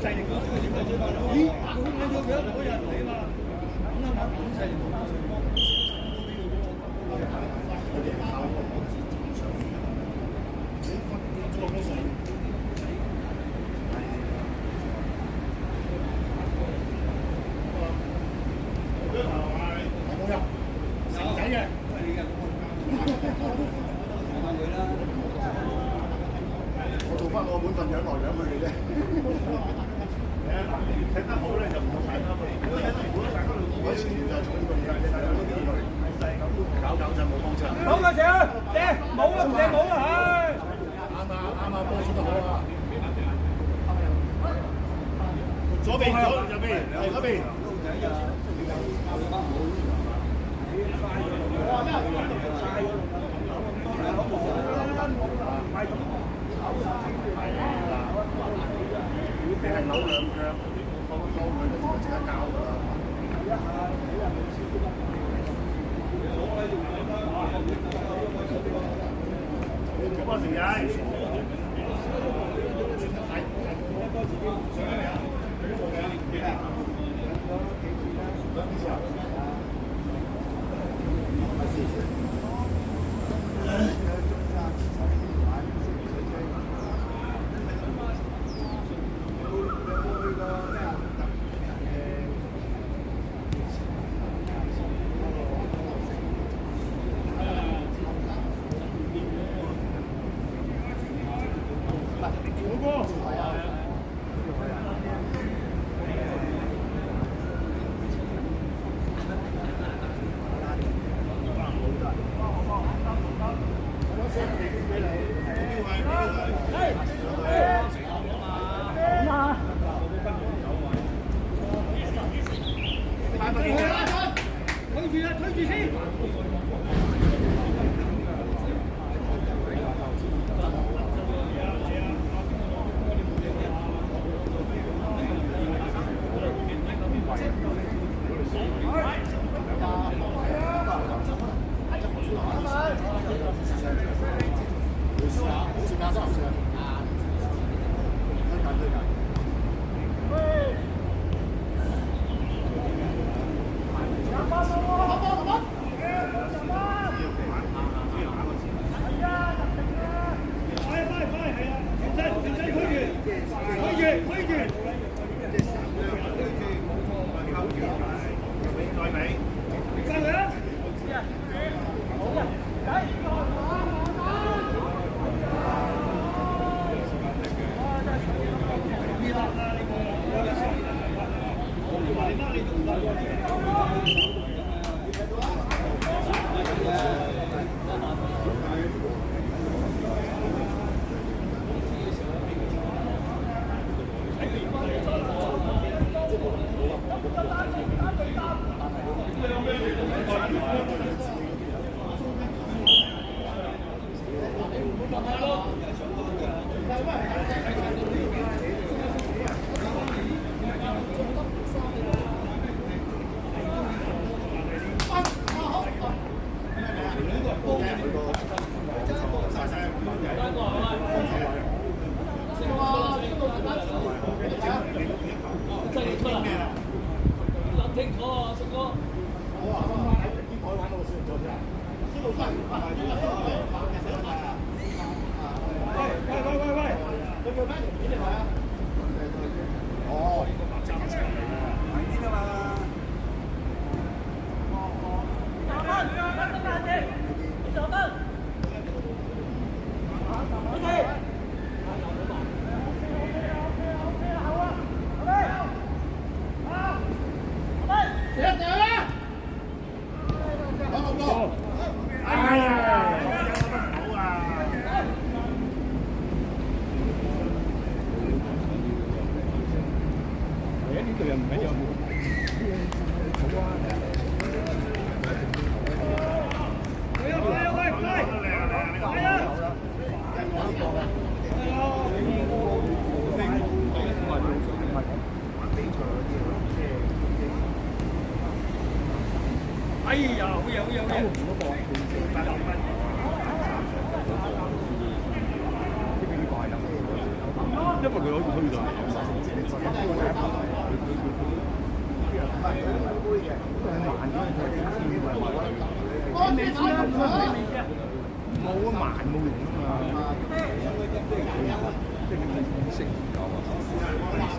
勢力嗰個點解追翻嚟？咦，個空間咗佢一個人嚟啊嘛，啱啱好勢力。我做翻我本份養來養佢哋啫。睇得好咧就唔好睇得如果睇得唔好，大家我以前就係做呢個嘢，你睇下呢啲搞搞震冇幫襯。好嘅，謝冇啦，唔謝冇啦，唉。啱波出得好啊！左邊右邊係嗰邊。你係扭兩腳，撈佢就即刻交㗎啦。咁啊，成日。推住先。哎呀，好嘢，好嘢，好嘢！因為佢好似推咗嚟。冇啊，慢冇用啊嘛。即係你意識唔夠啊，意識。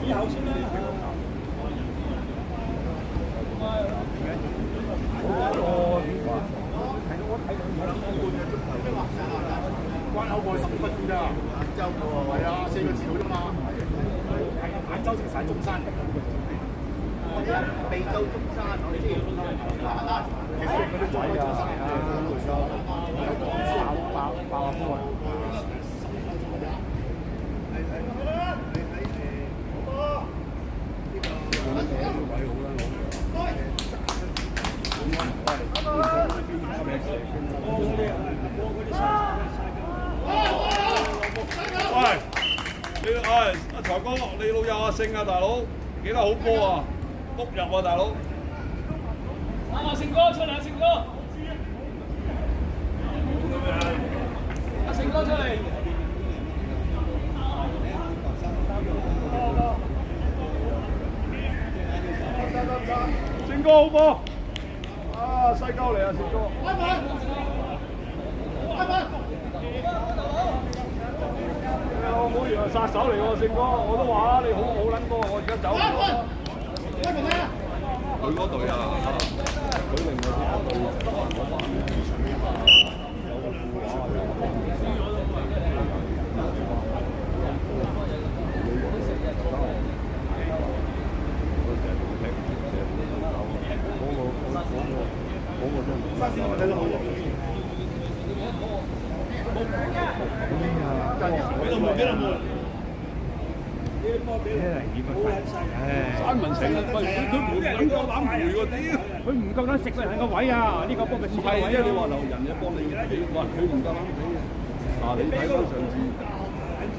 以後先啦。關口過去15分鐘咋？晏晝喎，係啊，4個字到啫嘛。晏晝食晒中山，未到中山，我哋知。其實嗰啲位啊，爆下波啊！喂，你阿財哥，你老友阿勝啊，大佬，幾多好波啊，屋入啊，大佬。阿勝哥出嚟，阿勝哥。阿勝哥出嚟。勝哥好波。啊，西交嚟啊，勝哥。我冇原來殺手嚟喎，勝哥，我都話你好撚多，我而家走。佢嗰隊啊，佢另外嗰隊我話有個副話三文成啊！佢唔夠膽回喎，屌！佢唔夠膽食個人個位啊！呢個波咪唔係啊！你話留人嘢幫你起，話佢唔夠膽起。嗱，你睇翻上次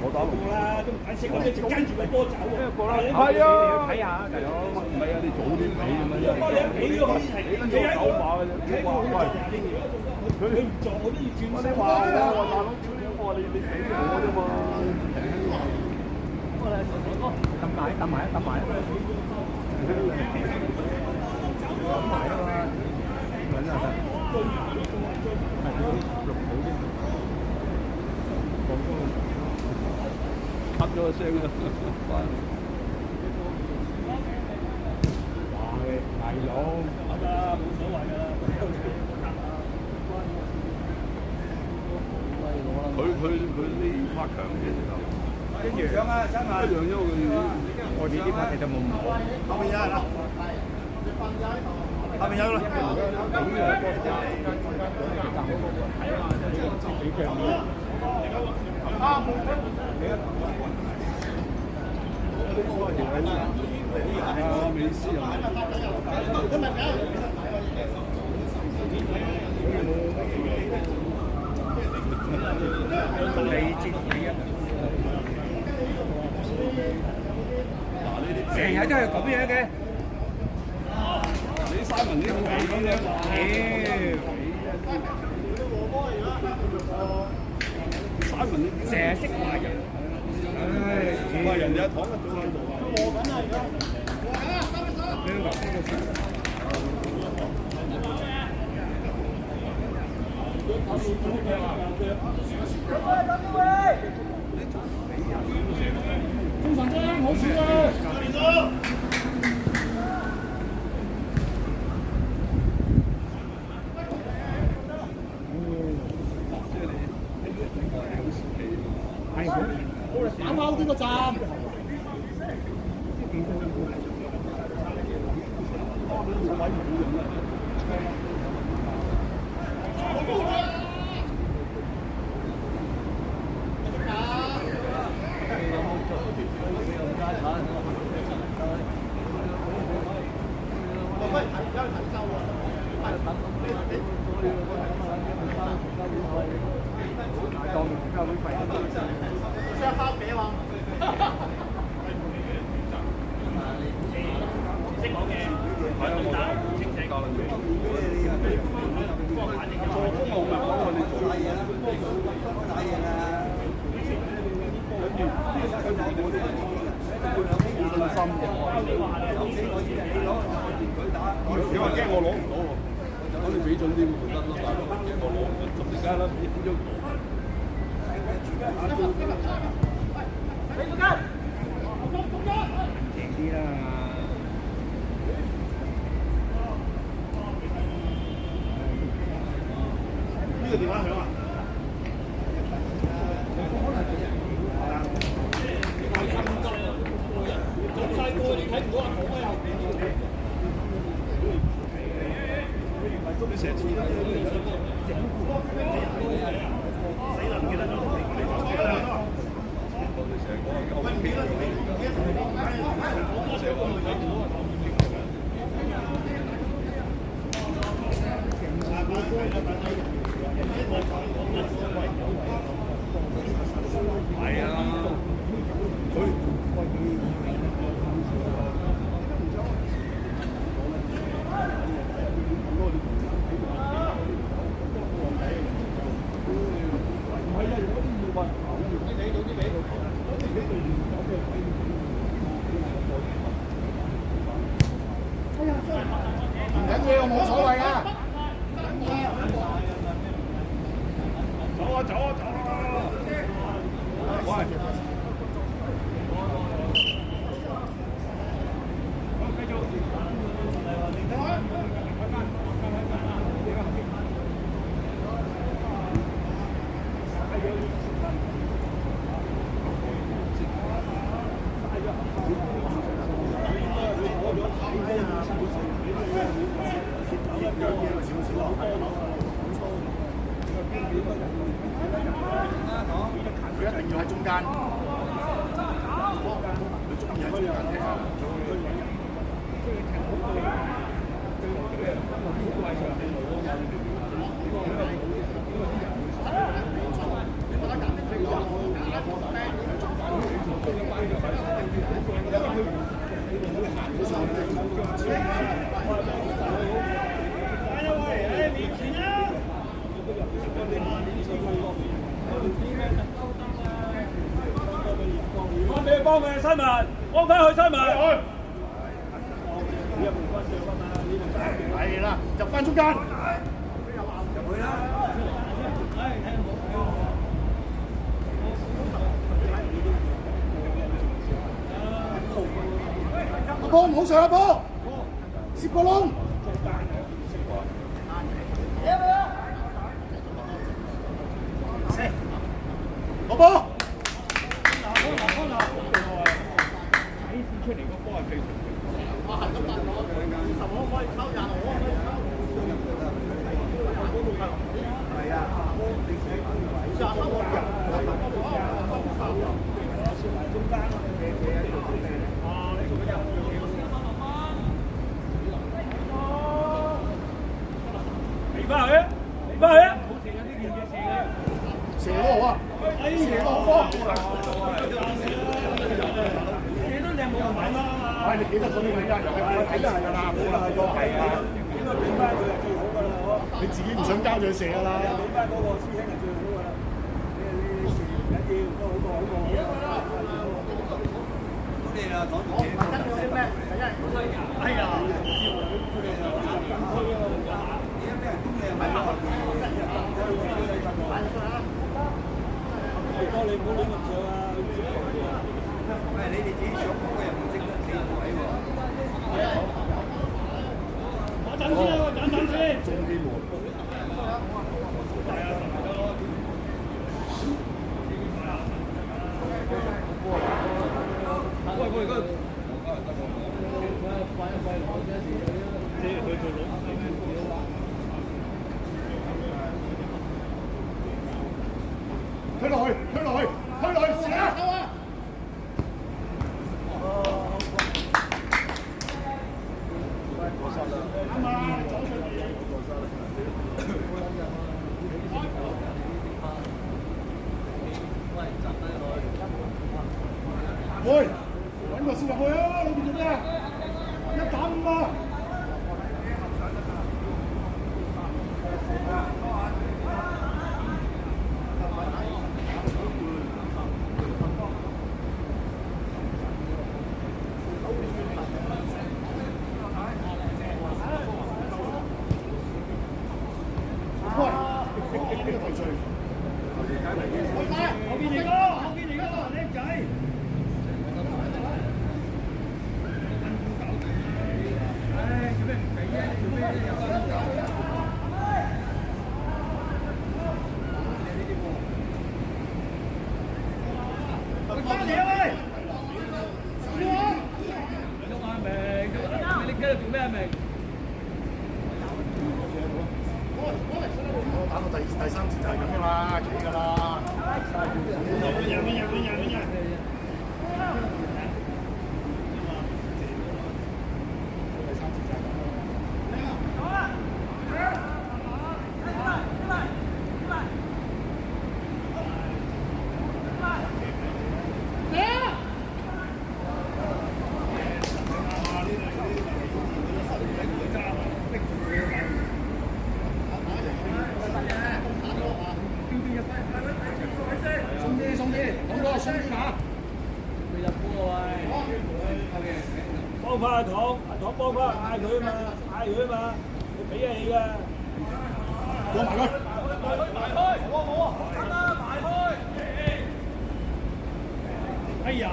我打龍啦，都唔解釋，我哋直跟住個波走啊！係啊！睇下大佬，唔係啊！你早啲起咁樣，你跟住走馬嘅啫。你話喂，佢唔撞我都要轉身。我話大佬，我話你俾我啫嘛。揼埋啊嘛！噏咗個聲啊！哇！大佬，得啦，冇所謂㗎啦。佢呢 part 強嘅直頭。跟住一樣啊，真係一樣，因為我哋呢 part 其實冇唔好。後面有人啦，後面有啦。美斯啊！未接你啊！成日都係咁樣嘅。你三文啲好肥咁樣，三文成日識話人，唉，話人就躺喺度喺度。磨緊啊而家。中神章好笑啊！連咗。打貓呢個站。識講嘅，係啊，清醒講。驚我攞唔到喎。咁你俾準啲咪得咯，大佬驚我攞唔到，咁你梗係啦，變咗。平啲啦。呢個電話響啊！你成日黐啦，死啦！唔記得咗，記得啦。你成日講唔記得同你係啊，唔緊要，冇所謂啊！走啊走啊走啊！喂！佢一定要喺中間，佢中意喺中間踢啊！幫佢新聞，幫佢去新聞。係啦，入翻中間。入去啦！個波唔好上啊波，攝個窿。個波。出嚟個波係非常好。哇！係咁大攞，10號可以抽20號可以抽。係啊。嚟翻去，嚟翻去。射都好啊！射都好啊！喂，你記得嗰啲女人又係睇人㗎啦，冇啦，係啊，俾翻佢係最好㗎啦，你自己唔想交就射㗎啦。俾翻嗰個師兄係最好㗎啦。你射唔緊要，都好過好過。咁你啊講嘢，跟住啲咩？哎呀，多你唔好亂咁上啊！喂，你哋自己上波又唔識得企位喎。我等先啊！我等先。中啲喎。喂喂，嗰推落去，推落去，推落去，射啊！喂，揾個先入去啊！你做咩啊？1打5啊！打到第三節就係咁噶啦，企㗎啦。幫翻阿糖幫翻嗌佢啊嘛，佢俾嘢你㗎。過埋佢。哎呀！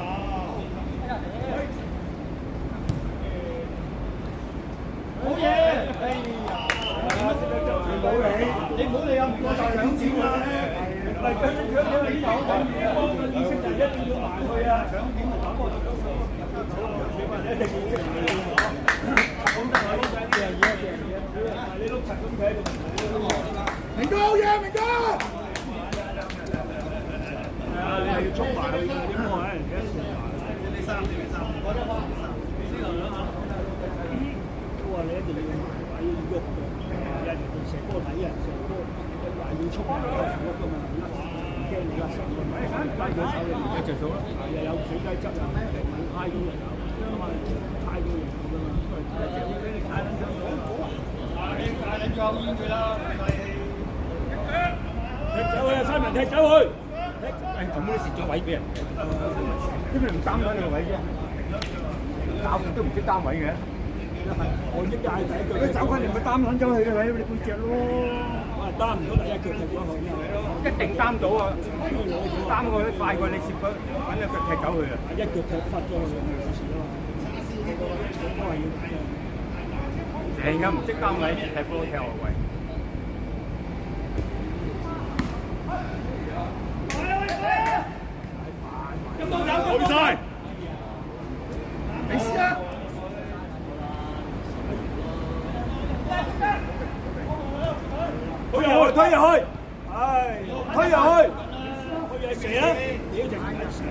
好嘢！哎呀！你唔好理啊，唔過就係搶點啦。唔係搶點係呢度，個意識就係一定要埋去啊！搶點就打波就搶點。一定要識埋你。咁得係呢啲嘢，你碌柒咁企喺度。明哥嘢，明哥！係啊，你係要衝埋去㗎，啲波喺人哋一傳埋。你三。都話你一定要要喐嘅，有人哋成波睇人成波話要衝埋去喐㗎嘛，唔驚你啦，手唔係拉佢手你一隻手啦，又有水雞汁啊，唔太高人啊，太高人㗎嘛，俾你太撚咗，太撚咗煙佢啦，踢走佢啊，西文踢走佢，咁都蝕咗位俾人，點解唔擔咗你個位啫？搞都唔識擔位嘅。我一屆第一腳，你走翻嚟咪擔撚咗佢嘅位，你背脊咯。我係擔唔到第一腳踢咗佢，一定擔到啊！擔過啲快過你攝佢，揾隻腳踢走佢啊！一腳踢忽咗佢咪有事咯。都係要成日唔識擔位，踢波踢外圍。好比賽，你試啊！推入去，唉，推入去，射啦！屌隻眼射！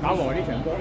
打和呢場波。